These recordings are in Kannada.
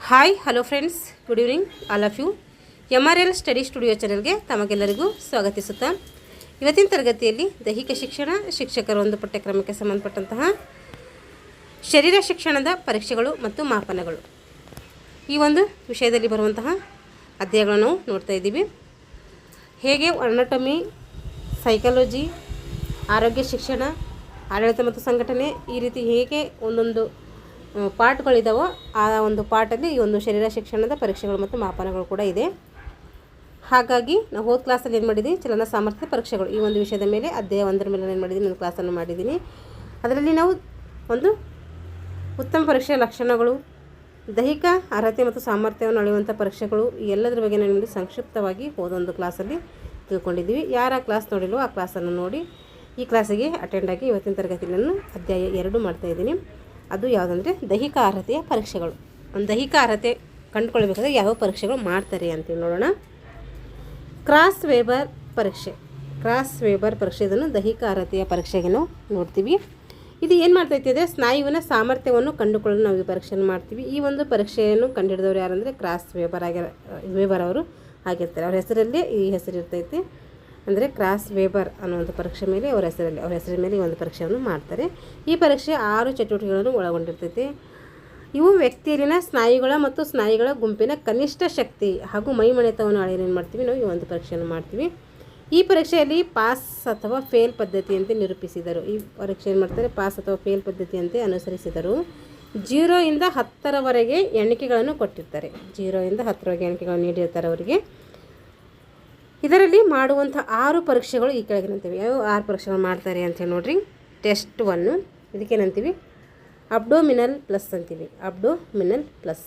Hi hello friends, good evening all of you. MRL study studio ಚಾನಲ್ಗೆ ತಮಗೆಲ್ಲರಿಗೂ ಸ್ವಾಗತಿಸುತ್ತಾ ಇವತ್ತಿನ ತರಗತಿಯಲ್ಲಿ ದೈಹಿಕ ಶಿಕ್ಷಣ ಶಿಕ್ಷಕರ ಒಂದು ಪಠ್ಯಕ್ರಮಕ್ಕೆ ಸಂಬಂಧಪಟ್ಟಂತಹ ಶರೀರ ಶಿಕ್ಷಣದ ಪರೀಕ್ಷೆಗಳು ಮತ್ತು ಮಾಪನಗಳು ಈ ಒಂದು ವಿಷಯದಲ್ಲಿ ಬರುವಂತಹ ಅಧ್ಯಾಯಗಳನ್ನು ನಾವು ನೋಡ್ತಾ ಇದ್ದೀವಿ. ಹೇಗೆ ಅನಾಟಮಿ, ಸೈಕಾಲಜಿ, ಆರೋಗ್ಯ ಶಿಕ್ಷಣ, ಆಡಳಿತ ಮತ್ತು ಸಂಘಟನೆ, ಈ ರೀತಿ ಹೇಗೆ ಒಂದೊಂದು ಪಾಠಗಳಿದ್ದಾವೋ ಆ ಒಂದು ಪಾಠಲ್ಲಿ ಈ ಒಂದು ಶರೀರ ಶಿಕ್ಷಣದ ಪರೀಕ್ಷೆಗಳು ಮತ್ತು ಮಾಪನಗಳು ಕೂಡ ಇದೆ. ಹಾಗಾಗಿ ನಾವು ಹೋದ ಕ್ಲಾಸಲ್ಲಿ ಏನು ಮಾಡಿದ್ದೀವಿ, ಚಲನ ಸಾಮರ್ಥ್ಯ ಪರೀಕ್ಷೆಗಳು ಈ ಒಂದು ವಿಷಯದ ಮೇಲೆ ಅಧ್ಯಾಯ 1ರ ಮೇಲೆ ಏನು ಮಾಡಿದ್ದೀನಿ, ನಾನು ಕ್ಲಾಸನ್ನು ಮಾಡಿದ್ದೀನಿ. ಅದರಲ್ಲಿ ನಾವು ಒಂದು ಉತ್ತಮ ಪರೀಕ್ಷೆಯ ಲಕ್ಷಣಗಳು, ದೈಹಿಕ ಅರ್ಹತೆ ಮತ್ತು ಸಾಮರ್ಥ್ಯವನ್ನು ಅಳೆಯುವಂಥ ಪರೀಕ್ಷೆಗಳು, ಈ ಎಲ್ಲದರ ಬಗ್ಗೆ ನಾನು ಸಂಕ್ಷಿಪ್ತವಾಗಿ ಹೋದೊಂದು ಕ್ಲಾಸಲ್ಲಿ ತಿಳ್ಕೊಂಡಿದ್ದೀವಿ. ಯಾರು ಆ ಕ್ಲಾಸ್ ನೋಡಿಲ್ವೋ ಆ ಕ್ಲಾಸನ್ನು ನೋಡಿ ಈ ಕ್ಲಾಸಿಗೆ ಅಟೆಂಡ್ ಆಗಿ ಇವತ್ತಿನ ತರಗತಿಯಲ್ಲಿ ನಾನು ಅಧ್ಯಾಯ 2 ಮಾಡ್ತಾಯಿದ್ದೀನಿ. ಅದು ಯಾವುದಂದರೆ ದೈಹಿಕ ಅರ್ಹತೆಯ ಪರೀಕ್ಷೆಗಳು. ಒಂದು ದೈಹಿಕ ಅರ್ಹತೆ ಕಂಡುಕೊಳ್ಬೇಕಾದ್ರೆ ಯಾವ ಪರೀಕ್ಷೆಗಳು ಮಾಡ್ತಾರೆ ಅಂತೇಳಿ ನೋಡೋಣ. ಕ್ರಾಸ್ ವೆಬರ್ ಪರೀಕ್ಷೆ ಇದನ್ನು ದೈಹಿಕ ಅರ್ಹತೆಯ ಪರೀಕ್ಷೆಗೆ ನಾವು ನೋಡ್ತೀವಿ. ಇದು ಏನು ಮಾಡ್ತೈತಿ ಅಂದರೆ ಸ್ನಾಯುವಿನ ಸಾಮರ್ಥ್ಯವನ್ನು ಕಂಡುಕೊಳ್ಳಲು ನಾವು ಈ ಪರೀಕ್ಷೆಯನ್ನು ಮಾಡ್ತೀವಿ. ಈ ಒಂದು ಪರೀಕ್ಷೆಯನ್ನು ಕಂಡುಹಿಡಿದವರು ಯಾರಂದರೆ ಕ್ರಾಸ್ ವೆಬರ್ ಅವರು ಆಗಿರ್ತಾರೆ. ಅವ್ರ ಹೆಸರಲ್ಲಿ ಈ ಹೆಸರು ಇರ್ತೈತಿ. ಅಂದರೆ ಕ್ರಾಸ್ ವೆಬರ್ ಅನ್ನುವಂಥ ಪರೀಕ್ಷೆ ಮೇಲೆ ಅವ್ರ ಹೆಸರಿನ ಮೇಲೆ ಈ ಒಂದು ಪರೀಕ್ಷೆಯನ್ನು ಮಾಡ್ತಾರೆ. ಈ ಪರೀಕ್ಷೆ 6 ಚಟುವಟಿಕೆಗಳನ್ನು ಒಳಗೊಂಡಿರ್ತೈತಿ. ಇವು ವ್ಯಕ್ತಿಯಲ್ಲಿನ ಸ್ನಾಯುಗಳ ಮತ್ತು ಸ್ನಾಯುಗಳ ಗುಂಪಿನ ಕನಿಷ್ಠ ಶಕ್ತಿ ಹಾಗೂ ಮೈಮನೆತವನ್ನು ಅಳೆಯಲು ಏನು ಮಾಡ್ತೀವಿ, ನಾವು ಈ ಒಂದು ಪರೀಕ್ಷೆಯನ್ನು ಮಾಡ್ತೀವಿ. ಈ ಪರೀಕ್ಷೆಯಲ್ಲಿ ಪಾಸ್ ಅಥವಾ ಫೇಲ್ ಪದ್ಧತಿಯಂತೆ ನಿರೂಪಿಸಿದರು. ಈ ಪರೀಕ್ಷೆ ಏನು ಮಾಡ್ತಾರೆ, ಪಾಸ್ ಅಥವಾ ಫೇಲ್ ಪದ್ಧತಿಯಂತೆ ಅನುಸರಿಸಿದರು. 0 ಇಂದ 10ರವರೆಗೆ ಎಣಿಕೆಗಳನ್ನು ಕೊಟ್ಟಿರ್ತಾರೆ. 0 ಇಂದ 10ರವರೆಗೆ ಎಣಿಕೆಗಳನ್ನು ನೀಡಿರ್ತಾರೆ ಅವರಿಗೆ. ಇದರಲ್ಲಿ ಮಾಡುವಂಥ 6 ಪರೀಕ್ಷೆಗಳು ಈ ಕೆಳಗಿನಂತೀವಿ. ಯಾವ 6 ಪರೀಕ್ಷೆಗಳು ಮಾಡ್ತಾರೆ ಅಂತೇಳಿ ನೋಡ್ರಿ. ಟೆಸ್ಟ್ 1 ಇದಕ್ಕೇನಂತೀವಿ, ಅಬ್ಡೋಮಿನಲ್ ಪ್ಲಸ್ ಅಂತೀವಿ. ಅಬ್ಡೋಮಿನಲ್ ಪ್ಲಸ್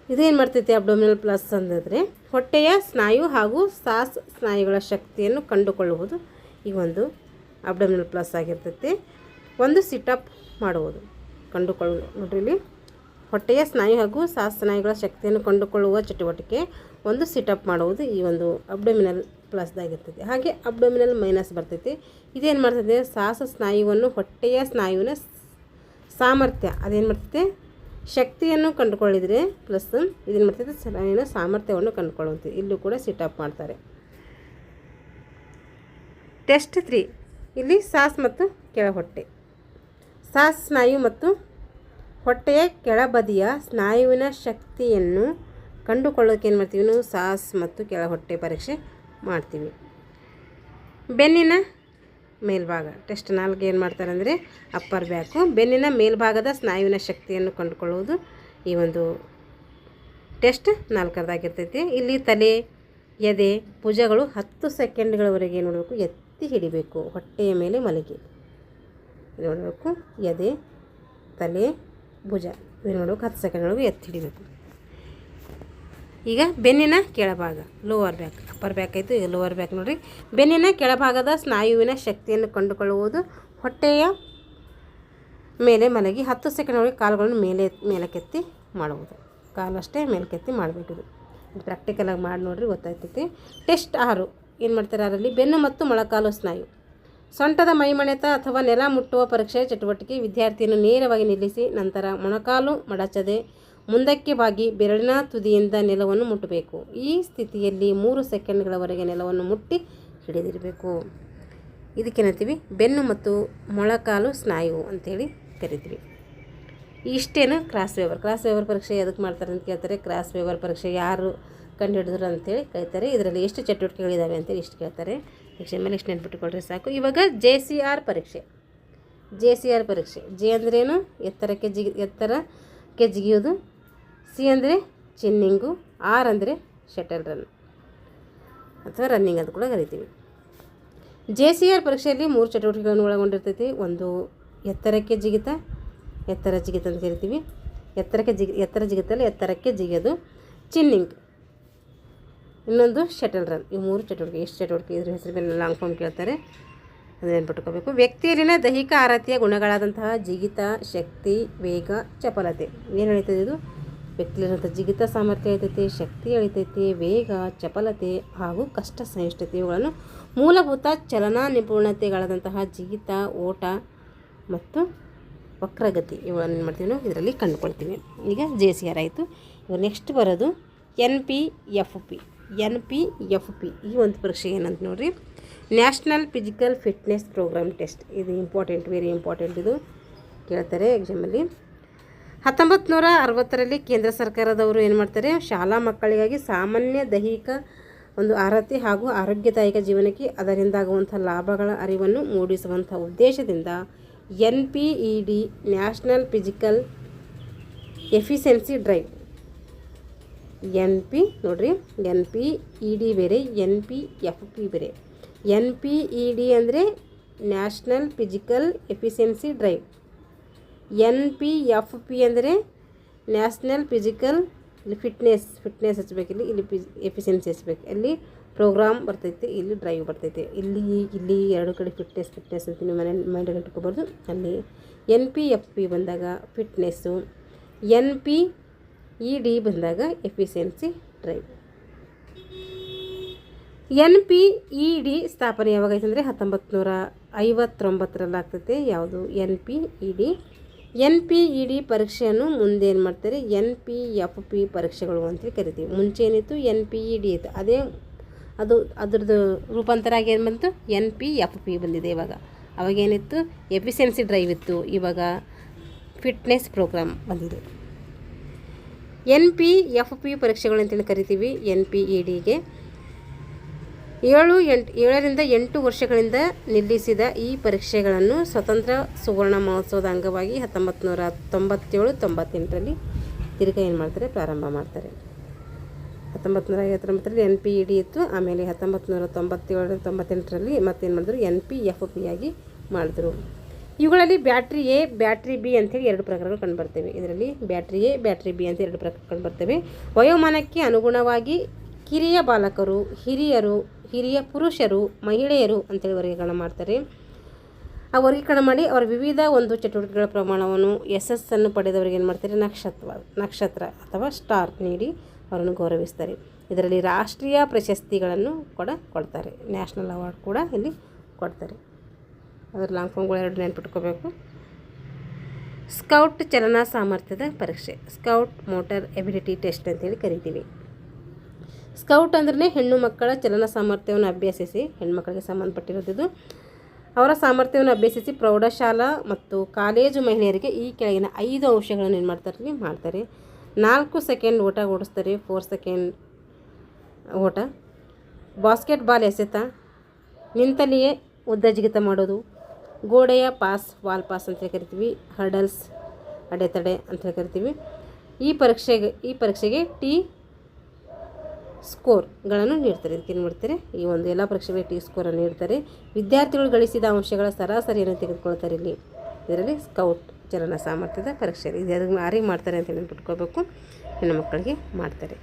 ಇದು ಏನು ಮಾಡ್ತೈತಿ, ಅಬ್ಡೋಮಿನಲ್ ಪ್ಲಸ್ ಅಂದರೆ ಹೊಟ್ಟೆಯ ಸ್ನಾಯು ಹಾಗೂ ಸಾಸ್ ಸ್ನಾಯುಗಳ ಶಕ್ತಿಯನ್ನು ಕಂಡುಕೊಳ್ಳುವುದು ಈ ಒಂದು ಅಬ್ಡೋಮಿನಲ್ ಪ್ಲಸ್ ಆಗಿರ್ತೈತಿ. ಒಂದು ಸಿಟಪ್ ಮಾಡುವುದು, ಕಂಡುಕೊಳ್ಳುವುದು ನೋಡ್ರಿ. ಇಲ್ಲಿ ಹೊಟ್ಟೆಯ ಸ್ನಾಯು ಹಾಗೂ ಸಾಸ್ ಸ್ನಾಯುಗಳ ಶಕ್ತಿಯನ್ನು ಕಂಡುಕೊಳ್ಳುವ ಚಟುವಟಿಕೆ ಒಂದು ಸಿಟಪ್ ಮಾಡುವುದು ಈ ಒಂದು ಅಬ್ಡೋಮಿನಲ್ ಪ್ಲಸ್ದಾಗಿರ್ತೈತಿ. ಹಾಗೆ ಅಬ್ಡೋಮಿನಲ್ ಮೈನಸ್ ಬರ್ತೈತಿ. ಇದೇನು ಮಾಡ್ತೈತೆ, ಸಾಸ ಸ್ನಾಯುವನ್ನು ಹೊಟ್ಟೆಯ ಸ್ನಾಯುವಿನ ಸಾಮರ್ಥ್ಯ ಅದೇನು ಮಾಡ್ತೈತೆ, ಶಕ್ತಿಯನ್ನು ಕಂಡುಕೊಳ್ಳಿದರೆ ಪ್ಲಸ್ ಇದೇನು ಮಾಡ್ತೈತೆ, ಸ್ನಾಯುವಿನ ಸಾಮರ್ಥ್ಯವನ್ನು ಕಂಡುಕೊಳ್ಳುವಂಥದ್ದು. ಇಲ್ಲೂ ಕೂಡ ಸಿಟಪ್ ಮಾಡ್ತಾರೆ. ಟೆಸ್ಟ್ 3 ಇಲ್ಲಿ ಸಾಸ್ ಮತ್ತು ಕೆಳಹೊಟ್ಟೆ, ಸಾಸ್ ಸ್ನಾಯು ಮತ್ತು ಹೊಟ್ಟೆಯ ಕೆಳಬದಿಯ ಸ್ನಾಯುವಿನ ಶಕ್ತಿಯನ್ನು ಕಂಡುಕೊಳ್ಳೋಕೆ ಏನು ಮಾಡ್ತೀವಿ, ನಾವು ಸಾಸ್ ಮತ್ತು ಕೆಳಹೊಟ್ಟೆ ಪರೀಕ್ಷೆ ಮಾಡ್ತೀವಿ. ಬೆನ್ನಿನ ಮೇಲ್ಭಾಗ ಟೆಸ್ಟ್ 4 ಏನು ಮಾಡ್ತಾರೆ ಅಂದರೆ ಅಪ್ಪರ್ ಬ್ಯಾಕು, ಬೆನ್ನಿನ ಮೇಲ್ಭಾಗದ ಸ್ನಾಯುವಿನ ಶಕ್ತಿಯನ್ನು ಕಂಡುಕೊಳ್ಳುವುದು ಈ ಒಂದು ಟೆಸ್ಟ್ 4ರದಾಗಿರ್ತೈತಿ. ಇಲ್ಲಿ ತಲೆ, ಎದೆ, ಭುಜಗಳು 10 ಸೆಕೆಂಡ್ಗಳವರೆಗೆ ಏನು ಮಾಡಬೇಕು, ಎತ್ತಿ ಹಿಡಿಬೇಕು. ಹೊಟ್ಟೆಯ ಮೇಲೆ ಮಲಗಿ ನೋಡಬೇಕು. ಎದೆ, ತಲೆ, ಭುಜ ಏನು ಮಾಡಬೇಕು, 10 ಸೆಕೆಂಡ್ವರೆಗೂ ಎತ್ತಿ ಹಿಡಿಬೇಕು. ಈಗ ಬೆನ್ನಿನ ಕೆಳಭಾಗ ಲೋವರ್ ಬ್ಯಾಕ್, ಅಪ್ಪರ್ ಬ್ಯಾಕ್ ಆಯಿತು, ಈಗ ಲೋವರ್ ಬ್ಯಾಕ್ ನೋಡಿರಿ. ಬೆನ್ನಿನ ಕೆಳಭಾಗದ ಸ್ನಾಯುವಿನ ಶಕ್ತಿಯನ್ನು ಕಂಡುಕೊಳ್ಳುವುದು ಹೊಟ್ಟೆಯ ಮೇಲೆ ಮಲಗಿ 10 ಸೆಕೆಂಡ್ವರೆಗೆ ಕಾಲುಗಳನ್ನು ಮೇಲಕ್ಕೆತ್ತಿ ಮಾಡುವುದು. ಕಾಲಷ್ಟೇ ಮೇಲಕ್ಕೆತ್ತಿ ಮಾಡಬೇಕಿದು. ಪ್ರಾಕ್ಟಿಕಲಾಗಿ ಮಾಡಿ ನೋಡಿರಿ, ಗೊತ್ತಾಗ್ತೈತಿ. ಟೆಸ್ಟ್ 6 ಏನು ಮಾಡ್ತಾರೆ, ಅದರಲ್ಲಿ ಬೆನ್ನು ಮತ್ತು ಮೊಳಕಾಲು ಸ್ನಾಯು, ಸೊಂಟದ ಮೈಮಣೆತ ಅಥವಾ ನೆಲ ಮುಟ್ಟುವ ಪರೀಕ್ಷೆಯ ಚಟುವಟಿಕೆ. ವಿದ್ಯಾರ್ಥಿಯನ್ನು ನೇರವಾಗಿ ನಿಲ್ಲಿಸಿ ನಂತರ ಮೊಣಕಾಲು ಮಡಚದೆ ಮುಂದಕ್ಕೆ ಬಾಗಿ ಬೆರಳಿನ ತುದಿಯಿಂದ ನೆಲವನ್ನು ಮುಟ್ಟಬೇಕು. ಈ ಸ್ಥಿತಿಯಲ್ಲಿ 3 ಸೆಕೆಂಡ್ಗಳವರೆಗೆ ನೆಲವನ್ನು ಮುಟ್ಟಿ ಹಿಡಿದಿರಬೇಕು. ಇದಕ್ಕೇನಂತೀವಿ, ಬೆನ್ನು ಮತ್ತು ಮೊಳಕಾಲು ಸ್ನಾಯು ಅಂಥೇಳಿ ಕರಿತೀವಿ. ಇಷ್ಟೇನು ಕ್ರಾಸ್ ವೆಬರ್ ಪರೀಕ್ಷೆ ಎದಕ್ಕೆ ಮಾಡ್ತಾರೆ ಅಂತ ಕೇಳ್ತಾರೆ. ಕ್ರಾಸ್ ವೆಬರ್ ಪರೀಕ್ಷೆ ಯಾರು ಕಂಡುಹಿಡಿದ್ರು ಅಂತೇಳಿ ಕರೀತಾರೆ. ಇದರಲ್ಲಿ ಎಷ್ಟು ಚಟುವಟಿಕೆಗಳಿದ್ದಾವೆ ಅಂತೇಳಿ ಇಷ್ಟು ಕೇಳ್ತಾರೆ. ಪರೀಕ್ಷೆ ಮೇಲೆ ಇಷ್ಟು ನೆನ್ಪಿಟ್ಟುಕೊಂಡ್ರೆ ಸಾಕು. ಇವಾಗ JCR ಪರೀಕ್ಷೆ. ಜೆ ಅಂದ್ರೇನು, ಎತ್ತರಕ್ಕೆ ಜಿಗಿಯೋದು. ಸಿ ಅಂದರೆ ಚಿನ್ನಿಂಗು. ಆರ್ ಅಂದರೆ ಶಟಲ್ ರನ್ ಅಥವಾ ರನ್ನಿಂಗ್ ಅಂತ ಕೂಡ ಕರಿತೀವಿ. JCR ಪರೀಕ್ಷೆಯಲ್ಲಿ 3 ಚಟುವಟಿಕೆಗಳನ್ನು ಒಳಗೊಂಡಿರ್ತೈತಿ. ಒಂದು ಎತ್ತರ ಜಿಗಿತ ಅಂತ ಕರಿತೀವಿ. ಎತ್ತರಕ್ಕೆ ಜಿಗಿಯೋದು. ಚಿನ್ನಿಂಗ್, ಇನ್ನೊಂದು ಶಟಲ್ ರನ್. ಈ 3 ಚಟುವಟಿಕೆ. ಎಷ್ಟು ಚಟುವಟಿಕೆ ಇದ್ರ ಹೆಸರು ಮೇಲೆ ಲಾಂಗ್ ಫಾರ್ಮ್ ಕೇಳ್ತಾರೆ, ಅದನ್ನು ನೆನ್ಪಿಟ್ಕೋಬೇಕು. ವ್ಯಕ್ತಿಯಲ್ಲಿನ ದೈಹಿಕ ಅರ್ಹತೆಯ ಗುಣಗಳಾದಂತಹ ಜಿಗಿತ, ಶಕ್ತಿ, ವೇಗ, ಚಪಲತೆ ಏನು ಹೇಳ್ತದೆ, ಇದು ವ್ಯಕ್ತಿಯಲ್ಲಿರುವಂಥ ಜಿಗಿತ ಸಾಮರ್ಥ್ಯ ಹೇಳ್ತೈತಿ, ಶಕ್ತಿ ಹೇಳ್ತೈತಿ, ವೇಗ, ಚಪಲತೆ ಹಾಗೂ ಕಷ್ಟ ಸಹಿಷ್ಣುತೆ ಇವುಗಳನ್ನು ಮೂಲಭೂತ ಚಲನಾ ನಿಪುಣತೆಗಳಾದಂತಹ ಜಿಗಿತ, ಓಟ ಮತ್ತು ವಕ್ರಗತಿ ಇವುಗಳನ್ನು ಏನು ಮಾಡ್ತೀವಿ ನಾವು ಇದರಲ್ಲಿ ಕಂಡುಕೊಳ್ತೀವಿ. ಈಗ JCR ಆಯಿತು. ಇವಾಗ ನೆಕ್ಸ್ಟ್ ಬರೋದು NPFP. ಈ ಒಂದು ಪರೀಕ್ಷೆ ಏನಂತ ನೋಡಿರಿ, national physical fitness program test. ಇದು ಇಂಪಾರ್ಟೆಂಟ್, ವೆರಿ ಇಂಪಾರ್ಟೆಂಟ್. ಇದು ಕೇಳ್ತಾರೆ ಎಕ್ಸಾಮಲ್ಲಿ. 1960ರಲ್ಲಿ ಕೇಂದ್ರ ಸರ್ಕಾರದವರು ಏನು ಮಾಡ್ತಾರೆ, ಶಾಲಾ ಮಕ್ಕಳಿಗಾಗಿ ಸಾಮಾನ್ಯ ದೈಹಿಕ ಒಂದು ಅರ್ಹತೆ ಹಾಗೂ ಆರೋಗ್ಯದಾಯಕ ಜೀವನಕ್ಕೆ ಅದರಿಂದಾಗುವಂಥ ಲಾಭಗಳ ಅರಿವನ್ನು ಮೂಡಿಸುವಂಥ ಉದ್ದೇಶದಿಂದ NPED national physical efficiency drive. ನೋಡ್ರಿ, NPED ಬೇರೆ, NPFP ಬೇರೆ. NPED ಅಂದರೆ national physical efficiency drive. NPFP ಅಂದರೆ ನ್ಯಾಷನಲ್ ಫಿಸಿಕಲ್ ಫಿಟ್ನೆಸ್ ಹಚ್ಚಬೇಕು, ಇಲ್ಲಿ ಎಫಿಷಿಯನ್ಸಿ ಹಚ್ಚಬೇಕು. ಅಲ್ಲಿ ಪ್ರೋಗ್ರಾಮ್ ಬರ್ತೈತೆ, ಇಲ್ಲಿ ಡ್ರೈವ್ ಬರ್ತೈತೆ. ಇಲ್ಲಿ ಎರಡು ಕಡೆ ಫಿಟ್ನೆಸ್ ಅಂತ ನೀವು ಮೈಂಡಲ್ಲಿ ಇಟ್ಕೋಬಾರ್ದು. ಅಲ್ಲಿ NPFP ಬಂದಾಗ ಫಿಟ್ನೆಸ್ಸು, NPED ಬಂದಾಗ ಎಫಿಷಿಯನ್ಸಿ ಡ್ರೈವ್. NPED ಸ್ಥಾಪನೆ ಯಾವಾಗೈತೆ ಅಂದರೆ 1959ರಲ್ಲಿ ಆಗ್ತೈತೆ. ಯಾವುದು NPED ಪರೀಕ್ಷೆಯನ್ನು ಮುಂದೆ ಏನು ಮಾಡ್ತಾರೆ, NPFP ಪರೀಕ್ಷೆಗಳು ಅಂತೇಳಿ ಕರಿತೀವಿ. ಮುಂಚೆ ಏನಿತ್ತು NPED ಇತ್ತು, ಅದ್ರದ್ದು ರೂಪಾಂತರ ಆಗಿ ಏನು ಬಂತು, NPFP ಬಂದಿದೆ. ಅವಾಗೇನಿತ್ತು, ಎಫಿಷಿಯನ್ಸಿ ಡ್ರೈವ್ ಇತ್ತು. ಇವಾಗ ಫಿಟ್ನೆಸ್ ಪ್ರೋಗ್ರಾಮ್ ಬಂದಿದೆ. NPFP ಪರೀಕ್ಷೆಗಳು ಅಂತೇಳಿ ಕರಿತೀವಿ. NPEDಗೆ 7ರಿಂದ 8 ವರ್ಷಗಳಿಂದ ನಿಲ್ಲಿಸಿದ ಈ ಪರೀಕ್ಷೆಗಳನ್ನು ಸ್ವತಂತ್ರ ಸುವರ್ಣ ಮಹೋತ್ಸವದ ಅಂಗವಾಗಿ 1997-98ರಲ್ಲಿ ತಿರುಗಿ ಏನು ಮಾಡ್ತಾರೆ, ಪ್ರಾರಂಭ ಮಾಡ್ತಾರೆ. 1959ರಲ್ಲಿ NPED ಇತ್ತು. ಆಮೇಲೆ 1997-98ರಲ್ಲಿ ಮತ್ತೇನು ಮಾಡಿದ್ರು, NPFP ಆಗಿ ಮಾಡಿದ್ರು. ಇವುಗಳಲ್ಲಿ ಬ್ಯಾಟ್ರಿ A, ಬ್ಯಾಟ್ರಿ B ಅಂಥೇಳಿ 2 ಪ್ರಕಾರಗಳು ಕಂಡುಬರ್ತವೆ. ಇದರಲ್ಲಿ ಬ್ಯಾಟ್ರಿ A, ಬ್ಯಾಟ್ರಿ B ಅಂತ 2 ಪ್ರಕಾರ ಕಂಡುಬರ್ತವೆ. ವಯೋಮಾನಕ್ಕೆ ಅನುಗುಣವಾಗಿ ಕಿರಿಯ ಬಾಲಕರು, ಹಿರಿಯ ಪುರುಷರು, ಮಹಿಳೆಯರು ಅಂತೇಳಿ ವರ್ಗೀಕರಣ ಮಾಡ್ತಾರೆ. ಆ ವರ್ಗೀಕರಣ ಮಾಡಿ ಅವರ ವಿವಿಧ ಒಂದು ಚಟುವಟಿಕೆಗಳ ಪ್ರಮಾಣವನ್ನು SS ಅನ್ನು ಪಡೆದವರಿಗೆ ಏನು ಮಾಡ್ತಾರೆ, ನಕ್ಷತ್ರ ಅಥವಾ ಸ್ಟಾರ್ ನೀಡಿ ಅವರನ್ನು ಗೌರವಿಸ್ತಾರೆ. ಇದರಲ್ಲಿ ರಾಷ್ಟ್ರೀಯ ಪ್ರಶಸ್ತಿಗಳನ್ನು ಕೂಡ ಕೊಡ್ತಾರೆ. ನ್ಯಾಷನಲ್ ಅವಾರ್ಡ್ ಕೂಡ ಇಲ್ಲಿ ಕೊಡ್ತಾರೆ. ಅದರ ಲಾಂಗ್ ಫಾರ್ಮ್ಗಳು 2 ನೆನ್ಪಿಟ್ಕೋಬೇಕು. ಸ್ಕೌಟ್ ಚಲನಾ ಸಾಮರ್ಥ್ಯದ ಪರೀಕ್ಷೆ, ಸ್ಕೌಟ್ ಮೋಟರ್ ಎಬಿಲಿಟಿ ಟೆಸ್ಟ್ ಅಂತೇಳಿ ಕರಿತೀವಿ. ಸ್ಕೌಟ್ ಅಂದ್ರೆ ಹೆಣ್ಣು ಮಕ್ಕಳ ಚಲನ ಸಾಮರ್ಥ್ಯವನ್ನು ಅಭ್ಯಸಿಸಿ, ಹೆಣ್ಮಕ್ಕಳಿಗೆ ಸಂಬಂಧಪಟ್ಟಿರೋದು, ಅವರ ಸಾಮರ್ಥ್ಯವನ್ನು ಅಭ್ಯಸಿಸಿ ಪ್ರೌಢಶಾಲಾ ಮತ್ತು ಕಾಲೇಜು ಮಹಿಳೆಯರಿಗೆ ಈ ಕೆಳಗಿನ 5 ಅಂಶಗಳನ್ನು ಏನು ಮಾಡ್ತಾರೆ. 4 ಸೆಕೆಂಡ್ ಓಟ ಓಡಿಸ್ತಾರೆ, 4 ಸೆಕೆಂಡ್ ಓಟ, ಬಾಸ್ಕೆಟ್ಬಾಲ್ ಎಸೆತ, ನಿಂತಲ್ಲಿಯೇ ಉದ್ದ ಜಿಗಿತ ಮಾಡೋದು, ಗೋಡೆಯ ಪಾಸ್, ವಾಲ್ ಪಾಸ್ ಅಂತೇಳಿ ಕರಿತೀವಿ, ಹರ್ಡಲ್ಸ್ ಅಡೆತಡೆ ಅಂತೇಳಿ ಕರಿತೀವಿ. ಈ ಪರೀಕ್ಷೆಗೆ T ಸ್ಕೋರ್ಗಳನ್ನು ನೀಡ್ತಾರೆ. ಇದಕ್ಕೇನು ಮಾಡ್ತಾರೆ, ಈ ಒಂದು ಎಲ್ಲ ಪರೀಕ್ಷೆಗಳಿಗೆ T ಸ್ಕೋರನ್ನು ನೀಡ್ತಾರೆ. ವಿದ್ಯಾರ್ಥಿಗಳು ಗಳಿಸಿದ ಅಂಶಗಳ ಸರಾಸರಿಯನ್ನು ತೆಗೆದುಕೊಳ್ತಾರೆ. ಇದರಲ್ಲಿ ಸ್ಕೌಟ್ ಚಲನ ಸಾಮರ್ಥ್ಯದ ಪರೀಕ್ಷೆ ಇದು ಯಾರಿಗೆ ಮಾಡ್ತಾರೆ ಅಂತ ನೆನ್ಪಿಟ್ಕೋಬೇಕು, ಹೆಣ್ಣು ಮಕ್ಕಳಿಗೆ ಮಾಡ್ತಾರೆ.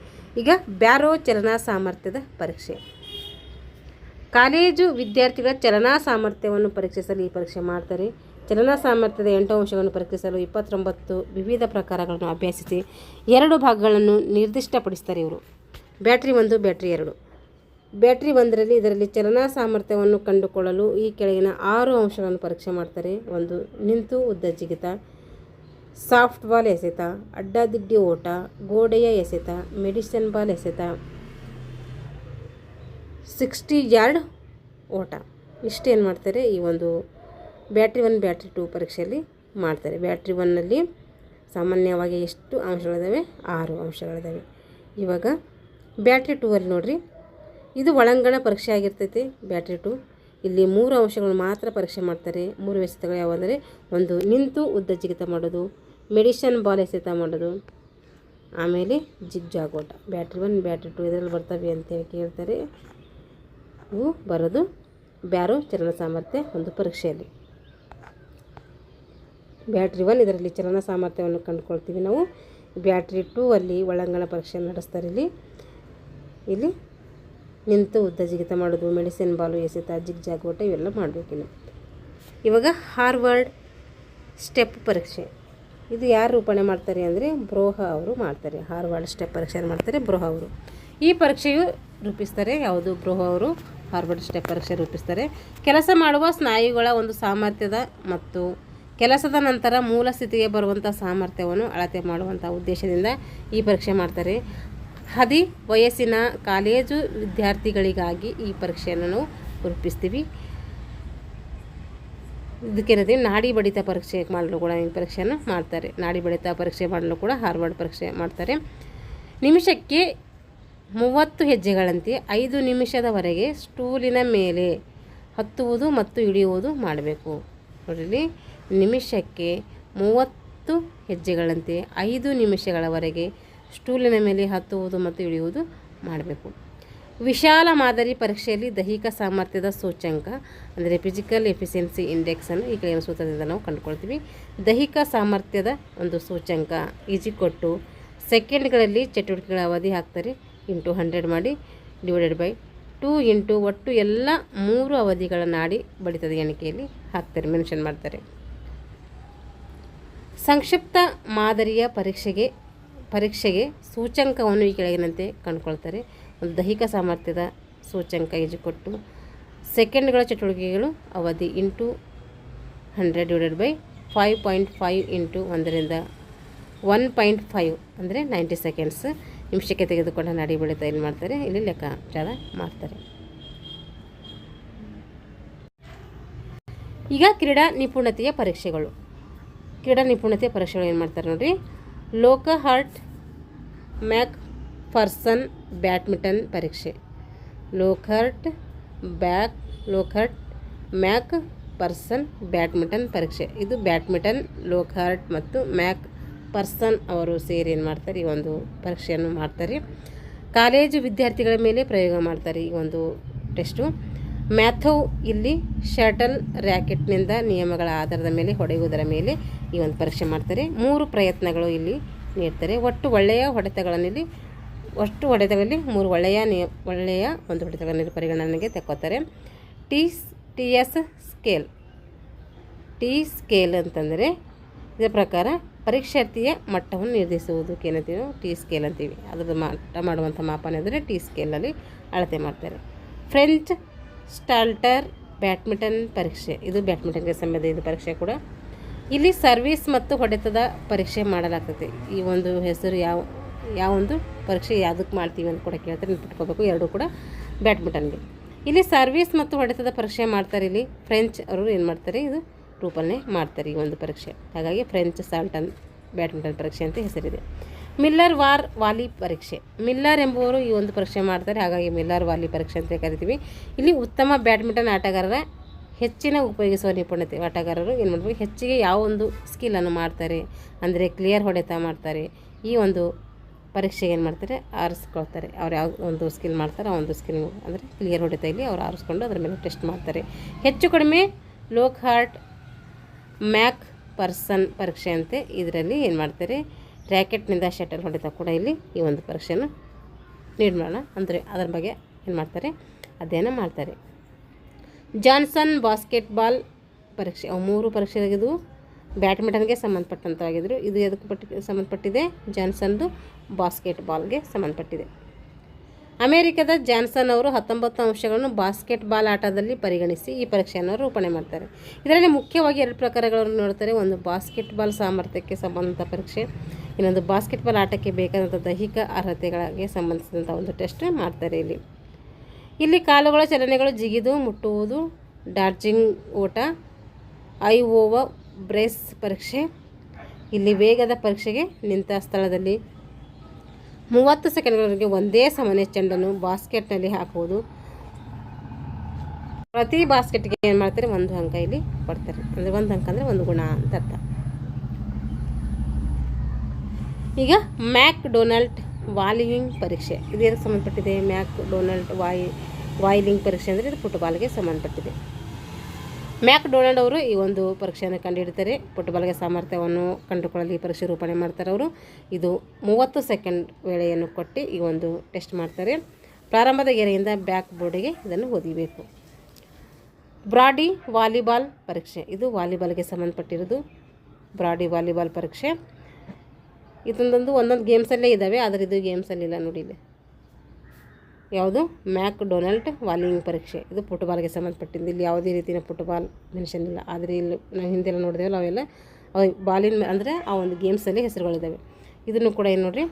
ಈಗ ಬ್ಯಾರೋ ಚಲನಾ ಸಾಮರ್ಥ್ಯದ ಪರೀಕ್ಷೆ, ಕಾಲೇಜು ವಿದ್ಯಾರ್ಥಿಗಳ ಚಲನಾ ಸಾಮರ್ಥ್ಯವನ್ನು ಪರೀಕ್ಷಿಸಲು ಈ ಪರೀಕ್ಷೆ ಮಾಡ್ತಾರೆ. ಚಲನಾ ಸಾಮರ್ಥ್ಯದ 8 ಅಂಶಗಳನ್ನು ಪರೀಕ್ಷಿಸಲು 29 ವಿವಿಧ ಪ್ರಕಾರಗಳನ್ನು ಅಭ್ಯಸಿಸಿ 2 ಭಾಗಗಳನ್ನು ನಿರ್ದಿಷ್ಟಪಡಿಸ್ತಾರೆ ಇವರು. Battery 1, battery 2. ಬ್ಯಾಟ್ರಿ 1ರಲ್ಲಿ ಇದರಲ್ಲಿ ಚಲನಾ ಸಾಮರ್ಥ್ಯವನ್ನು ಕಂಡುಕೊಳ್ಳಲು ಈ ಕೆಳಗಿನ 6 ಅಂಶಗಳನ್ನು ಪರೀಕ್ಷೆ ಮಾಡ್ತಾರೆ. 1 ನಿಂತು ಉದ್ದ ಜಿಗಿತ, ಸಾಫ್ಟ್ ಬಾಲ್ ಎಸೆತ, ಅಡ್ಡದಿಡ್ಡಿ ಓಟ, ಗೋಡೆಯ ಎಸೆತ, ಮೆಡಿಸಿನ್ ಬಾಲ್ ಎಸೆತ, 60 ಯಾರ್ಡ್ ಓಟ. ಇಷ್ಟೇನು ಮಾಡ್ತಾರೆ, ಈ ಒಂದು ಬ್ಯಾಟ್ರಿ 1, ಬ್ಯಾಟ್ರಿ 2 ಪರೀಕ್ಷೆಯಲ್ಲಿ ಮಾಡ್ತಾರೆ. ಬ್ಯಾಟ್ರಿ 1ನಲ್ಲಿ ಸಾಮಾನ್ಯವಾಗಿ ಎಷ್ಟು ಅಂಶಗಳಿದ್ದಾವೆ, 6 ಅಂಶಗಳಿದ್ದಾವೆ. ಇವಾಗ ಬ್ಯಾಟ್ರಿ 2ಅಲ್ಲಿ ನೋಡಿರಿ, ಇದು ಒಳಾಂಗಣ ಪರೀಕ್ಷೆ ಆಗಿರ್ತೈತಿ. ಬ್ಯಾಟ್ರಿ 2 ಇಲ್ಲಿ 3 ಅಂಶಗಳು ಮಾತ್ರ ಪರೀಕ್ಷೆ ಮಾಡ್ತಾರೆ. 3 ಎಸೆತಗಳು ಯಾವುದಂದರೆ, 1 ನಿಂತು ಉದ್ದ ಜಿಗಿತ ಮಾಡೋದು, ಮೆಡಿಸಿನ್ ಬಾಲ್ ಎಸೆತ ಮಾಡೋದು, ಆಮೇಲೆ ಜಿಗ್ಜಾಗ್ ಓಟ. ಬ್ಯಾಟ್ರಿ 1, ಬ್ಯಾಟ್ರಿ 2 ಇದರಲ್ಲಿ ಬರ್ತವೆ ಅಂತೇಳಿ ಕೇಳ್ತಾರೆ. ಇವು ಬರೋದು ಬ್ಯಾರೋ ಚಲನ ಸಾಮರ್ಥ್ಯ ಒಂದು ಪರೀಕ್ಷೆಯಲ್ಲಿ. ಬ್ಯಾಟ್ರಿ 1 ಇದರಲ್ಲಿ ಚಲನ ಸಾಮರ್ಥ್ಯವನ್ನು ಕಂಡುಕೊಳ್ತೀವಿ ನಾವು. ಬ್ಯಾಟ್ರಿ 2 ಅಲ್ಲಿ ಒಳಾಂಗಣ ಪರೀಕ್ಷೆ ನಡೆಸ್ತಾರೆ. ಇಲ್ಲಿ ನಿಂತು ಉದ್ದ ಜಿಗಿತ ಮಾಡೋದು, ಮೆಡಿಸಿನ್ ಬಾಲು ಎಸೆತ, ಜಿಗ್ಜಾಗ್ ಓಟ ಇವೆಲ್ಲ ಮಾಡಬೇಕಿಲ್ಲ. ಇವಾಗ ಹಾರ್ವರ್ಡ್ ಸ್ಟೆಪ್ ಪರೀಕ್ಷೆ, ಇದು ಯಾರು ರೂಪಣೆ ಮಾಡ್ತಾರೆ ಅಂದರೆ ಬ್ರೋಹಾ ಅವರು ಮಾಡ್ತಾರೆ. ಹಾರ್ವರ್ಡ್ ಸ್ಟೆಪ್ ಪರೀಕ್ಷೆ ಮಾಡ್ತಾರೆ ಬ್ರೋಹಾ ಅವರು. ಈ ಪರೀಕ್ಷೆಯು ರೂಪಿಸ್ತಾರೆ, ಯಾವುದು ಬ್ರೋಹಾ ಅವರು ಹಾರ್ವರ್ಡ್ ಸ್ಟೆಪ್ ಪರೀಕ್ಷೆ ರೂಪಿಸ್ತಾರೆ. ಕೆಲಸ ಮಾಡುವ ಸ್ನಾಯುಗಳ ಒಂದು ಸಾಮರ್ಥ್ಯದ ಮತ್ತು ಕೆಲಸದ ನಂತರ ಮೂಲ ಸ್ಥಿತಿಗೆ ಬರುವಂಥ ಸಾಮರ್ಥ್ಯವನ್ನು ಅಳತೆ ಮಾಡುವಂಥ ಉದ್ದೇಶದಿಂದ ಈ ಪರೀಕ್ಷೆ ಮಾಡ್ತಾರೆ. ವಯಸ್ಸಿನ ಕಾಲೇಜು ವಿದ್ಯಾರ್ಥಿಗಳಿಗಾಗಿ ಈ ಪರೀಕ್ಷೆಯನ್ನು ನಾವು ರೂಪಿಸ್ತೀವಿ. ಇದಕ್ಕೇನಂತೀವಿ ನಾಡಿ ಬಡಿತ ಪರೀಕ್ಷೆ ಮಾಡಲು ಕೂಡ ಈ ಪರೀಕ್ಷೆಯನ್ನು ಮಾಡ್ತಾರೆ. ನಾಡಿ ಬಡಿತ ಪರೀಕ್ಷೆ ಮಾಡಲು ಕೂಡ ಹಾರ್ವರ್ಡ್ ಪರೀಕ್ಷೆ ಮಾಡ್ತಾರೆ. ನಿಮಿಷಕ್ಕೆ 30 ಹೆಜ್ಜೆಗಳಂತೆ 5 ನಿಮಿಷದವರೆಗೆ ಸ್ಟೂಲಿನ ಮೇಲೆ ಹತ್ತುವುದು ಮತ್ತು ಇಳಿಯುವುದು ಮಾಡಬೇಕು. ನೋಡಿರಿ, ನಿಮಿಷಕ್ಕೆ 30 ಹೆಜ್ಜೆಗಳಂತೆ 5 ನಿಮಿಷಗಳವರೆಗೆ ಸ್ಟೂಲಿನ ಮೇಲೆ ಹತ್ತುವುದು ಮತ್ತು ಇಳಿಯುವುದು ಮಾಡಬೇಕು. ವಿಶಾಲ ಮಾದರಿ ಪರೀಕ್ಷೆಯಲ್ಲಿ ದೈಹಿಕ ಸಾಮರ್ಥ್ಯದ ಸೂಚ್ಯಂಕ ಅಂದರೆ ಫಿಸಿಕಲ್ ಎಫಿಷಿಯನ್ಸಿ ಇಂಡೆಕ್ಸನ್ನು ಈ ಕೆಳಗಿನ ಸೂತ್ರದಿಂದ ನಾವು ಕಂಡುಕೊಳ್ತೀವಿ. ದೈಹಿಕ ಸಾಮರ್ಥ್ಯದ ಒಂದು ಸೂಚ್ಯಂಕ ಈಜಿಕೊಟ್ಟು ಸೆಕೆಂಡ್ಗಳಲ್ಲಿ ಚಟುವಟಿಕೆಗಳ ಅವಧಿ ಹಾಕ್ತಾರೆ ಇಂಟು 100 ಮಾಡಿ /2 ಇಂಟು ಒಟ್ಟು ಎಲ್ಲ 3 ಅವಧಿಗಳ ನಾಡಿ ಬಡಿತದ ಎಣಿಕೆಯಲ್ಲಿ ಹಾಕ್ತಾರೆ, ಮೆನ್ಷನ್ ಮಾಡ್ತಾರೆ. ಸಂಕ್ಷಿಪ್ತ ಮಾದರಿಯ ಪರೀಕ್ಷೆಗೆ ಸೂಚ್ಯಂಕವನ್ನು ಈ ಕೆಳಗಿನಂತೆ ಕಂಡುಕೊಳ್ತಾರೆ. ಒಂದು ದೈಹಿಕ ಸಾಮರ್ಥ್ಯದ ಸೂಚ್ಯಂಕ ಈಜಿಕೊಟ್ಟು ಸೆಕೆಂಡ್ಗಳ ಚಟುವಟಿಕೆಗಳು ಅವಧಿ ಇಂಟು 100 / 5.5 ಇಂಟು 1ರಿಂದ 1.5 ಅಂದರೆ 90 ಸೆಕೆಂಡ್ಸ್. ನಿಮಿಷಕ್ಕೆ ತೆಗೆದುಕೊಂಡ ನಾಡಿ ಬಡಿತ ಇಲ್ಲಿ ಮಾಡ್ತಾರೆ, ಇಲ್ಲಿ ಲೆಕ್ಕಾಚಾರ ಮಾಡ್ತಾರೆ. ಈಗ ಕ್ರೀಡಾ ನಿಪುಣತೆಯ ಪರೀಕ್ಷೆಗಳು ಏನು ಮಾಡ್ತಾರೆ ನೋಡಿರಿ. ಲೋಕಹಾರ್ಟ್ ಮ್ಯಾಕ್ಫರ್ಸನ್ ಬ್ಯಾಡ್ಮಿಂಟನ್ ಪರೀಕ್ಷೆ. ಲೋಕಹಾರ್ಟ್ ಮ್ಯಾಕ್ಫರ್ಸನ್ ಬ್ಯಾಡ್ಮಿಂಟನ್ ಪರೀಕ್ಷೆ. ಇದು ಬ್ಯಾಡ್ಮಿಂಟನ್ ಲೋಕಹಾರ್ಟ್ ಮತ್ತು ಮ್ಯಾಕ್ಫರ್ಸನ್ ಅವರು ಸೇರಿ ಏನು ಮಾಡ್ತಾರೆ, ಈ ಒಂದು ಪರೀಕ್ಷೆಯನ್ನು ಮಾಡ್ತಾರೆ. ಕಾಲೇಜು ವಿದ್ಯಾರ್ಥಿಗಳ ಮೇಲೆ ಪ್ರಯೋಗ ಮಾಡ್ತಾರೆ ಈ ಒಂದು ಟೆಸ್ಟು. ಮ್ಯಾಥವ್ ಇಲ್ಲಿ ಶಟಲ್ ರ್ಯಾಕೆಟ್ನಿಂದ ನಿಯಮಗಳ ಆಧಾರದ ಮೇಲೆ ಹೊಡೆಯುವುದರ ಮೇಲೆ ಈ ಒಂದು ಪರೀಕ್ಷೆ ಮಾಡ್ತಾರೆ. 3 ಪ್ರಯತ್ನಗಳು ಇಲ್ಲಿ ನೀಡ್ತಾರೆ. ಒಟ್ಟು ಹೊಡೆತಗಳಲ್ಲಿ 3 ಒಳ್ಳೆಯ ಒಂದು ಹೊಡೆತಗಳನ್ನು ಪರಿಗಣನೆಗೆ ತೆಕ್ಕೋತಾರೆ. ಟಿ ಸ್ಕೇಲ್ ಅಂತಂದರೆ ಇದರ ಪ್ರಕಾರ ಪರೀಕ್ಷಾರ್ಥಿಯ ಮಟ್ಟವನ್ನು ನಿರ್ಧರಿಸುವುದಕ್ಕೆ ಏನಂತೀವಿ ನಾವು ಟಿ ಸ್ಕೇಲ್ ಅಂತೀವಿ. ಅದರ ಮಟ್ಟ ಮಾಡುವಂಥ ಮಾಪನ ಅಂದರೆ ಟಿ ಸ್ಕೇಲಲ್ಲಿ ಅಳತೆ ಮಾಡ್ತಾರೆ. ಫ್ರೆಂಚ್ ಸ್ಟಾಲ್ಟರ್ ಬ್ಯಾಡ್ಮಿಂಟನ್ ಪರೀಕ್ಷೆ. ಇದು ಬ್ಯಾಡ್ಮಿಂಟನ್ಗೆ ಸಂಬಂಧಿಸಿದ ಪರೀಕ್ಷೆ ಕೂಡ. ಇಲ್ಲಿ ಸರ್ವಿಸ್ ಮತ್ತು ಹೊಡೆತದ ಪರೀಕ್ಷೆ ಮಾಡಲಾಗ್ತದೆ. ಈ ಒಂದು ಹೆಸರು ಯಾವ ಒಂದು ಪರೀಕ್ಷೆ ಯಾವುದಕ್ಕೆ ಮಾಡ್ತೀವಿ ಅಂತ ಕೂಡ ಕೇಳ್ತಾರೆ, ನೆನ್ಪಿಟ್ಕೋಬೇಕು. ಎರಡೂ ಕೂಡ ಬ್ಯಾಡ್ಮಿಂಟನ್ಗೆ. ಇಲ್ಲಿ ಸರ್ವಿಸ್ ಮತ್ತು ಹೊಡೆತದ ಪರೀಕ್ಷೆ ಮಾಡ್ತಾರೆ. ಇಲ್ಲಿ ಫ್ರೆಂಚ್ ಅವರು ಏನು ಮಾಡ್ತಾರೆ, ಇದು ರೂಪನೆ ಮಾಡ್ತಾರೆ ಈ ಒಂದು ಪರೀಕ್ಷೆ. ಹಾಗಾಗಿ ಫ್ರೆಂಚ್ ಸ್ಟಾಲ್ಟನ್ ಬ್ಯಾಡ್ಮಿಂಟನ್ ಪರೀಕ್ಷೆ ಅಂತ ಹೆಸರಿದೆ. ಮಿಲ್ಲರ್ ವಾಲಿ ಪರೀಕ್ಷೆ. ಮಿಲ್ಲರ್ ಎಂಬುವರು ಈ ಒಂದು ಪರೀಕ್ಷೆ ಮಾಡ್ತಾರೆ, ಹಾಗಾಗಿ ಮಿಲ್ಲರ್ ವಾಲಿ ಪರೀಕ್ಷೆ ಅಂತ ಕರಿತೀವಿ. ಇಲ್ಲಿ ಉತ್ತಮ ಬ್ಯಾಡ್ಮಿಂಟನ್ ಆಟಗಾರರ ಹೆಚ್ಚಿನ ಉಪಯೋಗಿಸುವ ನಿಪುಣತೆ. ಆಟಗಾರರು ಏನು ಮಾಡಬೇಕು, ಹೆಚ್ಚಿಗೆ ಯಾವ ಒಂದು ಸ್ಕಿಲ್ಲನ್ನು ಮಾಡ್ತಾರೆ ಅಂದರೆ ಕ್ಲಿಯರ್ ಹೊಡೆತ ಮಾಡ್ತಾರೆ. ಈ ಒಂದು ಪರೀಕ್ಷೆಗೆ ಏನು ಮಾಡ್ತಾರೆ, ಆರಿಸ್ಕೊಳ್ತಾರೆ. ಅವ್ರು ಯಾವ ಒಂದು ಸ್ಕಿಲ್ ಮಾಡ್ತಾರೆ ಆ ಒಂದು ಸ್ಕಿಲ್ ಅಂದರೆ ಕ್ಲಿಯರ್ ಹೊಡೆತ ಇಲ್ಲಿ ಅವ್ರು ಆರಿಸ್ಕೊಂಡು ಅದರ ಮೇಲೆ ಟೆಸ್ಟ್ ಮಾಡ್ತಾರೆ. ಹೆಚ್ಚು ಕಡಿಮೆ ಲೋಕಹಾರ್ಟ್ ಮ್ಯಾಕ್ಫರ್ಸನ್ ಪರೀಕ್ಷೆ ಅಂತೆ. ಇದರಲ್ಲಿ ಏನು ಮಾಡ್ತಾರೆ, ರ್ಯಾಕೆಟ್ನಿಂದ ಶಟಲ್ ಹೊಡೆತ ಕೂಡ ಇಲ್ಲಿ ಈ ಒಂದು ಪರೀಕ್ಷೆಯನ್ನು ಮಾಡೋಣ ಅಂದರೆ ಅದರ ಬಗ್ಗೆ ಏನು ಮಾಡ್ತಾರೆ, ಅಧ್ಯಯನ ಮಾಡ್ತಾರೆ. ಜಾನ್ಸನ್ ಬಾಸ್ಕೆಟ್ಬಾಲ್ ಪರೀಕ್ಷೆ. 3 ಪರೀಕ್ಷೆಯಾಗಿದ್ದು ಬ್ಯಾಡ್ಮಿಂಟನ್ಗೆ ಸಂಬಂಧಪಟ್ಟಂಥವಾಗಿದ್ದರು. ಇದು ಎದಕ್ಕೆ ಸಂಬಂಧಪಟ್ಟಿದೆ, ಜಾನ್ಸನ್ದು ಬಾಸ್ಕೆಟ್ಬಾಲ್ಗೆ ಸಂಬಂಧಪಟ್ಟಿದೆ. ಅಮೆರಿಕದ ಜಾನ್ಸನ್ ಅವರು 19 ಅಂಶಗಳನ್ನು ಬಾಸ್ಕೆಟ್ಬಾಲ್ ಆಟದಲ್ಲಿ ಪರಿಗಣಿಸಿ ಈ ಪರೀಕ್ಷೆಯನ್ನು ರೂಪಣೆ ಮಾಡ್ತಾರೆ. ಇದರಲ್ಲಿ ಮುಖ್ಯವಾಗಿ 2 ಪ್ರಕಾರಗಳನ್ನು ನೋಡ್ತಾರೆ. ಒಂದು ಬಾಸ್ಕೆಟ್ಬಾಲ್ ಸಾಮರ್ಥ್ಯಕ್ಕೆ ಸಂಬಂಧಿಸಿದ ಪರೀಕ್ಷೆ, ಇನ್ನೊಂದು ಬಾಸ್ಕೆಟ್ಬಾಲ್ ಆಟಕ್ಕೆ ಬೇಕಾದಂಥ ದೈಹಿಕ ಅರ್ಹತೆಗಳಿಗೆ ಸಂಬಂಧಿಸಿದಂಥ ಒಂದು ಟೆಸ್ಟ್ ಮಾಡ್ತಾರೆ. ಇಲ್ಲಿ ಕಾಲುಗಳ ಚಲನೆಗಳು, ಜಿಗಿದು ಮುಟ್ಟುವುದು, ಡಾಡ್ಜಿಂಗ್ ಓಟ, ಐ ಓವರ್ ಬ್ರೇಸ್ ಪರೀಕ್ಷೆ. ಇಲ್ಲಿ ವೇಗದ ಪರೀಕ್ಷೆಗೆ ನಿಂತ ಸ್ಥಳದಲ್ಲಿ 30 ಸೆಕೆಂಡ್ಗಳವರೆಗೆ ಒಂದೇ ಸಮನೆ ಚೆಂಡನ್ನು ಬಾಸ್ಕೆಟ್ನಲ್ಲಿ ಹಾಕುವುದು. ಪ್ರತಿ ಬಾಸ್ಕೆಟ್ಗೆ ಏನು ಮಾಡ್ತಾರೆ, 1 ಅಂಕ ಇಲ್ಲಿ ಕೊಡ್ತಾರೆ. ಅಂದರೆ 1 ಅಂಕ ಅಂದರೆ 1 ಗುಣ ಅಂತ ಅರ್ಥ. ಈಗ ಮ್ಯಾಕ್ಡೊನಾಲ್ಡ್ ವಾಲಿಂಗ್ ಪರೀಕ್ಷೆ. ಇದಕ್ಕೆ ಸಂಬಂಧಪಟ್ಟಿದೆ. ಮ್ಯಾಕ್ಡೊನಾಲ್ಡ್ ವಾಲಿಂಗ್ ಪರೀಕ್ಷೆ ಅಂದರೆ ಇದು ಫುಟ್ಬಾಲ್ಗೆ ಸಂಬಂಧಪಟ್ಟಿದೆ. ಮ್ಯಾಕ್ಡೊನಾಲ್ಡ್ ಅವರು ಈ ಒಂದು ಪರೀಕ್ಷೆಯನ್ನು ಕಂಡುಹಿಡಿತಾರೆ. ಫುಟ್ಬಾಲ್ಗೆ ಸಾಮರ್ಥ್ಯವನ್ನು ಕಂಡುಕೊಳ್ಳಲು ಈ ಪರೀಕ್ಷೆ ರೂಪಣೆ ಮಾಡ್ತಾರೆ ಅವರು. ಇದು 30 ಸೆಕೆಂಡ್ ವೇಳೆಯನ್ನು ಕೊಟ್ಟು ಈ ಒಂದು ಟೆಸ್ಟ್ ಮಾಡ್ತಾರೆ. ಪ್ರಾರಂಭದ ಗೆರೆಯಿಂದ ಬ್ಯಾಕ್ ಬೋರ್ಡಿಗೆ ಇದನ್ನು ಓದಿಬೇಕು. ಬ್ರಾಡಿ ವಾಲಿಬಾಲ್ ಪರೀಕ್ಷೆ. ಇದು ವಾಲಿಬಾಲ್ಗೆ ಸಂಬಂಧಪಟ್ಟಿರೋದು ಬ್ರಾಡಿ ವಾಲಿಬಾಲ್ ಪರೀಕ್ಷೆ. ಒಂದೊಂದು ಗೇಮ್ಸಲ್ಲೇ ಇದ್ದಾವೆ, ಆದರೆ ಇದು ಗೇಮ್ಸಲ್ಲಿಲ್ಲ ನೋಡಿ. ಯಾವುದು ಮ್ಯಾಕ್ಡೊನಾಲ್ಡ್ ವಾಲಿಂಗ್ ಪರೀಕ್ಷೆ. ಇದು ಫುಟ್ಬಾಲ್ಗೆ ಸಂಬಂಧಪಟ್ಟಿದ್ದು. ಇಲ್ಲಿ ಯಾವುದೇ ರೀತಿಯ ಫುಟ್ಬಾಲ್ ಮೆನ್ಷನ್ ಇಲ್ಲ. ಆದರೆ ಇಲ್ಲಿ ನಾವು ಹಿಂದೆಲ್ಲ ನೋಡಿದೇವಲ್ಲ ಅವೆಲ್ಲ ಬಾಲಿನ ಅಂದರೆ ಆ ಒಂದು ಗೇಮ್ಸಲ್ಲಿ ಹೆಸರುಗಳಿದ್ದಾವೆ. ಇದನ್ನು ಕೂಡ ಏನು ನೋಡಿರಿ,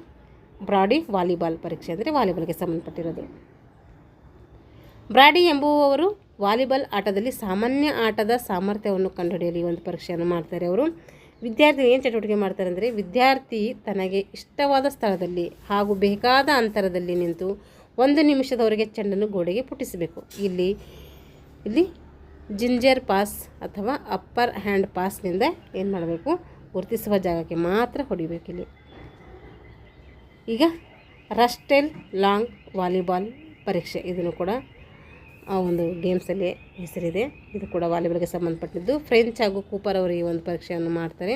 ಬ್ರಾಡಿ ವಾಲಿಬಾಲ್ ಪರೀಕ್ಷೆ ಅಂದರೆ ವಾಲಿಬಾಲ್ಗೆ ಸಂಬಂಧಪಟ್ಟಿರೋದು. ಬ್ರಾಡಿ ಎಂಬುವವರು ವಾಲಿಬಾಲ್ ಆಟದಲ್ಲಿ ಸಾಮಾನ್ಯ ಆಟದ ಸಾಮರ್ಥ್ಯವನ್ನು ಕಂಡುಹಿಡಿಯಲು ಈ ಒಂದು ಪರೀಕ್ಷೆಯನ್ನು ಮಾಡ್ತಾರೆ. ಅವರು ವಿದ್ಯಾರ್ಥಿ ಏನು ಚಟುವಟಿಕೆ ಮಾಡ್ತಾರೆ ಅಂದರೆ, ವಿದ್ಯಾರ್ಥಿ ತನಗೆ ಇಷ್ಟವಾದ ಸ್ಥಳದಲ್ಲಿ ಹಾಗೂ ಬೇಕಾದ ಅಂತರದಲ್ಲಿ ನಿಂತು 1 ನಿಮಿಷದವರೆಗೆ ಚೆಂಡನ್ನು ಗೋಡೆಗೆ ಪುಟಿಸಬೇಕು. ಇಲ್ಲಿ ಜಿಂಜರ್ ಪಾಸ್ ಅಥವಾ ಅಪ್ಪರ್ ಹ್ಯಾಂಡ್ ಪಾಸ್ನಿಂದ ಏನು ಮಾಡಬೇಕು, ಗುರುತಿಸುವ ಜಾಗಕ್ಕೆ ಮಾತ್ರ ಹೊಡಿಬೇಕು. ಇಲ್ಲಿ ಈಗ ರಸ್ಟೆಲ್ ಲಾಂಗ್ ವಾಲಿಬಾಲ್ ಪರೀಕ್ಷೆ, ಇದನ್ನು ಕೂಡ ಆ ಒಂದು ಗೇಮ್ಸಲ್ಲಿ ಹೆಸರಿದೆ. ಇದು ಕೂಡ ವಾಲಿಬಾಲ್ಗೆ ಸಂಬಂಧಪಟ್ಟಿದ್ದು. ಫ್ರೆಂಚ್ ಹಾಗೂ ಕೂಪರ್ ಅವರು ಈ ಒಂದು ಪರೀಕ್ಷೆಯನ್ನು ಮಾಡ್ತಾರೆ.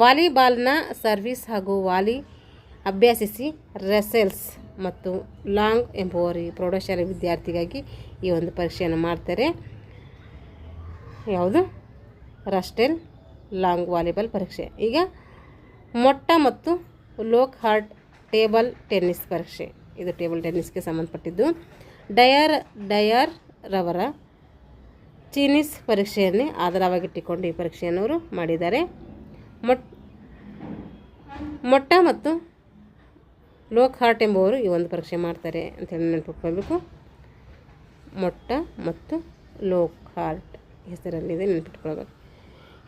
ವಾಲಿಬಾಲ್ನ ಸರ್ವಿಸ್ ಹಾಗೂ ವಾಲಿ ಅಭ್ಯಾಸಿಸಿ ರಸೆಲ್ಸ್ ಮತ್ತು ಲಾಂಗ್ ಎಂಬುವರು ಈ ಪ್ರೌಢಶಾಲೆ ವಿದ್ಯಾರ್ಥಿಗಾಗಿ ಈ ಒಂದು ಪರೀಕ್ಷೆಯನ್ನು ಮಾಡ್ತಾರೆ. ಯಾವುದು ರಸ್ಟೆಲ್ ಲಾಂಗ್ ವಾಲಿಬಾಲ್ ಪರೀಕ್ಷೆ. ಈಗ ಮೊಟ್ಟ ಮತ್ತು ಲೋಕ್ ಹಾರ್ಟ್ ಟೇಬಲ್ ಟೆನ್ನಿಸ್ ಪರೀಕ್ಷೆ, ಇದು ಟೇಬಲ್ ಟೆನ್ನಿಸ್ಗೆ ಸಂಬಂಧಪಟ್ಟಿದ್ದು. ಡಯರ್ ರವರ ಚೀನೀಸ್ ಪರೀಕ್ಷೆಯನ್ನೇ ಆಧಾರವಾಗಿಟ್ಟುಕೊಂಡು ಈ ಪರೀಕ್ಷೆಯನ್ನು ಅವರು ಮಾಡಿದ್ದಾರೆ. ಮೊಟ್ಟ ಮತ್ತು ಲೋಕ್ ಹಾರ್ಟ್ ಎಂಬುವರು ಈ ಒಂದು ಪರೀಕ್ಷೆ ಮಾಡ್ತಾರೆ ಅಂತೇಳಿ ನೆನಪಿಟ್ಕೊಳ್ಬೇಕು. ಮೊಟ್ಟ ಮತ್ತು ಲೋಕ್ ಹಾರ್ಟ್ ಹೆಸರಲ್ಲಿದೆ, ನೆನಪಿಟ್ಕೊಳ್ಬೇಕು.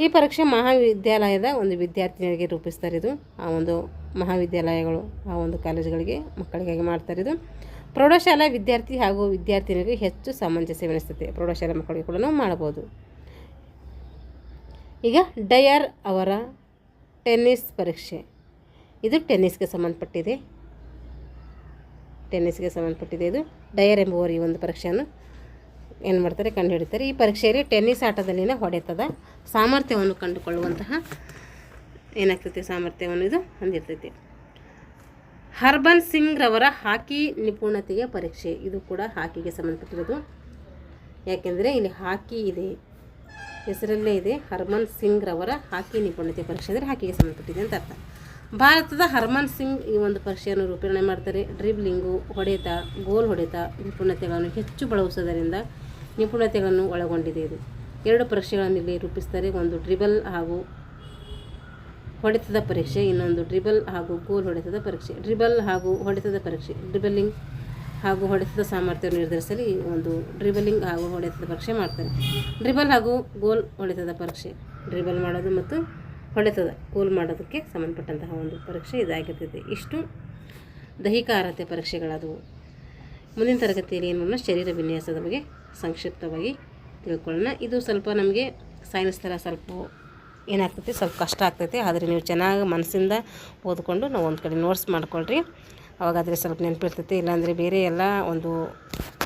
ಈ ಪರೀಕ್ಷೆ ಮಹಾವಿದ್ಯಾಲಯದ ಒಂದು ವಿದ್ಯಾರ್ಥಿನಿಯರಿಗೆ ರೂಪಿಸ್ತಾರೆ. ಇದು ಆ ಒಂದು ಮಹಾವಿದ್ಯಾಲಯಗಳು, ಆ ಒಂದು ಕಾಲೇಜುಗಳಿಗೆ ಮಕ್ಕಳಿಗಾಗಿ ಮಾಡ್ತಾರೆ. ಇದು ಪ್ರೌಢಶಾಲಾ ವಿದ್ಯಾರ್ಥಿ ಹಾಗೂ ವಿದ್ಯಾರ್ಥಿನಿಯರಿಗೆ ಹೆಚ್ಚು ಸಮಂಜಸವೆನಿಸುತ್ತೆ. ಪ್ರೌಢಶಾಲಾ ಮಕ್ಕಳಿಗೆ ಕೂಡ ನಾವು ಮಾಡಬಹುದು. ಈಗ ಡಯರ್ ಅವರ ಟೆನ್ನಿಸ್ ಪರೀಕ್ಷೆ, ಇದು ಟೆನ್ನಿಸ್ಗೆ ಸಂಬಂಧಪಟ್ಟಿದೆ. ಇದು ಡಯರ್ ಎಂಬುವರು ಈ ಒಂದು ಪರೀಕ್ಷೆಯನ್ನು ಏನು ಮಾಡ್ತಾರೆ, ಕಂಡುಹಿಡಿತಾರೆ. ಈ ಪರೀಕ್ಷೆಯಲ್ಲಿ ಟೆನ್ನಿಸ್ ಆಟದಲ್ಲಿನ ಹೊಡೆತದ ಸಾಮರ್ಥ್ಯವನ್ನು ಕಂಡುಕೊಳ್ಳುವಂತಹ ಏನಾಗ್ತೈತಿ, ಸಾಮರ್ಥ್ಯವನ್ನು ಇದು ಹೊಂದಿರ್ತೈತಿ. ಹರ್ಬನ್ ಸಿಂಗ್ ರವರ ಹಾಕಿ ನಿಪುಣತೆಯ ಪರೀಕ್ಷೆ, ಇದು ಕೂಡ ಹಾಕಿಗೆ ಸಂಬಂಧಪಟ್ಟಿರೋದು. ಯಾಕೆಂದರೆ ಇಲ್ಲಿ ಹಾಕಿ ಇದೆ, ಹೆಸರಲ್ಲೇ ಇದೆ. ಹರ್ಮನ್ ಸಿಂಗ್ ರವರ ಹಾಕಿ ನಿಪುಣತೆ ಪರೀಕ್ಷೆ ಅಂದರೆ ಹಾಕಿಗೆ ಸಂಬಂಧಪಟ್ಟಿದೆ ಅಂತ ಅರ್ಥ. ಭಾರತದ ಹರ್ಮನ್ ಸಿಂಗ್ ಈ ಒಂದು ಪರೀಕ್ಷೆಯನ್ನು ರೂಪಣೆ ಮಾಡ್ತಾರೆ. ಡ್ರಿಬ್ಲಿಂಗು, ಹೊಡೆತ, ಗೋಲ್ ಹೊಡೆತ ನಿಪುಣತೆಗಳನ್ನು ಹೆಚ್ಚು ಬಳಸುವುದರಿಂದ ನಿಪುಣತೆಗಳನ್ನು ಒಳಗೊಂಡಿದೆ. ಇದು 2 ಪರೀಕ್ಷೆಗಳನ್ನು ಇಲ್ಲಿ ರೂಪಿಸ್ತಾರೆ. ಒಂದು ಡ್ರಿಬಲ್ ಹಾಗೂ ಹೊಡೆತದ ಪರೀಕ್ಷೆ, ಇನ್ನೊಂದು ಡ್ರಿಬಲ್ ಹಾಗೂ ಗೋಲ್ ಹೊಡೆತದ ಪರೀಕ್ಷೆ. ಡ್ರಿಬಲ್ ಹಾಗೂ ಹೊಡೆತದ ಪರೀಕ್ಷೆ, ಡ್ರಿಬಲಿಂಗ್ ಹಾಗೂ ಹೊಡೆತದ ಸಾಮರ್ಥ್ಯವನ್ನು ನಿರ್ಧರಿಸಲು ಈ ಒಂದು ಡ್ರಿಬಲಿಂಗ್ ಹಾಗೂ ಹೊಡೆತದ ಪರೀಕ್ಷೆ ಮಾಡ್ತಾರೆ. ಡ್ರಿಬಲ್ ಹಾಗೂ ಗೋಲ್ ಹೊಡೆತದ ಪರೀಕ್ಷೆ, ಡ್ರಿಬಲ್ ಮಾಡೋದು ಮತ್ತು ಹೊಡೆತದ ಗೋಲ್ ಮಾಡೋದಕ್ಕೆ ಸಂಬಂಧಪಟ್ಟಂತಹ ಒಂದು ಪರೀಕ್ಷೆ ಇದಾಗಿರ್ತೈತೆ. ಇಷ್ಟು ದೈಹಿಕ ಅರ್ಹತೆ ಪರೀಕ್ಷೆಗಳಾದವು. ಮುಂದಿನ ತರಗತಿಯಲ್ಲಿ ಏನು ಶರೀರ ವಿನ್ಯಾಸದ ಬಗ್ಗೆ ಸಂಕ್ಷಿಪ್ತವಾಗಿ ತಿಳ್ಕೊಳ್ಳೋಣ. ಇದು ಸ್ವಲ್ಪ ನಮಗೆ ಸೈನ್ಸ್ ಥರ ಸ್ವಲ್ಪ ಏನಾಗ್ತೈತಿ, ಸ್ವಲ್ಪ ಕಷ್ಟ ಆಗ್ತೈತೆ. ಆದರೆ ನೀವು ಚೆನ್ನಾಗಿ ಮನಸ್ಸಿಂದ ಓದ್ಕೊಂಡು ನಾವು ಒಂದು ಕಡೆ ನೋಟ್ಸ್ ಮಾಡ್ಕೊಳ್ರಿ, ಅವಾಗಾದರೆ ಸ್ವಲ್ಪ ನೆನಪಿರ್ತೈತಿ. ಇಲ್ಲಾಂದರೆ ಬೇರೆ ಎಲ್ಲ ಒಂದು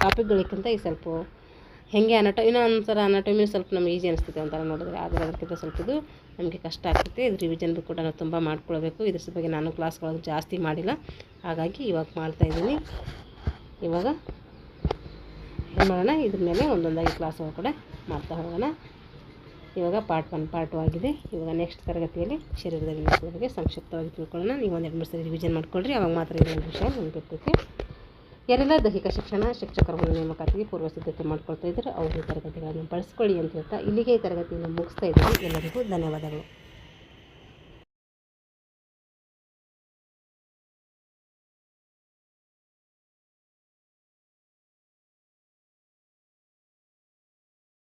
ಟಾಪಿಕ್ಗಳಿಗಿಂತ ಈ ಸ್ವಲ್ಪ ಹೆಂಗೆ ಇನ್ನೊಂದು ಥರ ಅನಾಟಮಿ ಸ್ವಲ್ಪ ನಮ್ಗೆ ಈಸಿ ಅನಿಸ್ತೈತೆ ಒಂಥರ ನೋಡಿದ್ರೆ. ಆದರೆ ಅದಕ್ಕಿಂತ ಸ್ವಲ್ಪ ಇದು ನಮಗೆ ಕಷ್ಟ ಆಗ್ತೈತೆ. ಇದು ರಿವಿಷನ್ ಕೂಡ ನಾವು ತುಂಬ ಮಾಡ್ಕೊಳ್ಬೇಕು. ಇದ್ರ ಬಗ್ಗೆ ನಾನು ಕ್ಲಾಸ್ಗಳು ಜಾಸ್ತಿ ಮಾಡಿಲ್ಲ, ಹಾಗಾಗಿ ಇವಾಗ ಮಾಡ್ತಾಯಿದ್ದೀನಿ. ಇವಾಗ ಏನು ಮಾಡೋಣ, ಇದ್ರ ಮೇಲೆ ಒಂದೊಂದಾಗಿ ಕ್ಲಾಸ್ಗಳು ಕೂಡ ಮಾಡ್ತಾ ಹೋಗೋಣ. ಇವಾಗ ಪಾರ್ಟ್ 1 ಪಾರ್ಟ್ 2 ಆಗಿದೆ. ಇವಾಗ ನೆಕ್ಸ್ಟ್ ತರಗತಿಯಲ್ಲಿ ಶರೀರದ ವಿನ್ಯಾಸದ ಬಗ್ಗೆ ಸಂಕ್ಷಿಪ್ತವಾಗಿ ತಿಳ್ಕೊಳ್ಳೋಣ. ನೀವು 1-2 ಸರಿ ರಿವಿಷನ್ ಮಾಡ್ಕೊಳ್ರಿ, ಅವಾಗ ಮಾತ್ರ ಇದೊಂದು ವಿಷಯ ನೆನಪಿರ್ತೈತಿ. ಯಾರೆಲ್ಲ ದೈಹಿಕ ಶಿಕ್ಷಕರ ಒಂದು ನೇಮಕಾತಿಗೆ ಪೂರ್ವ ಸಿದ್ಧತೆ ಮಾಡ್ಕೊಳ್ತಾ ಇದ್ದಾರೆ, ಅವರು ತರಗತಿಗಳನ್ನು ಬಳಸ್ಕೊಳ್ಳಿ ಅಂತ ಹೇಳ್ತಾ ಇಲ್ಲಿಗೆ ಈ ತರಗತಿಯನ್ನು ಮುಗಿಸ್ತಾ ಇದ್ದೀನಿ. ಎಲ್ಲರಿಗೂ ಧನ್ಯವಾದಗಳು.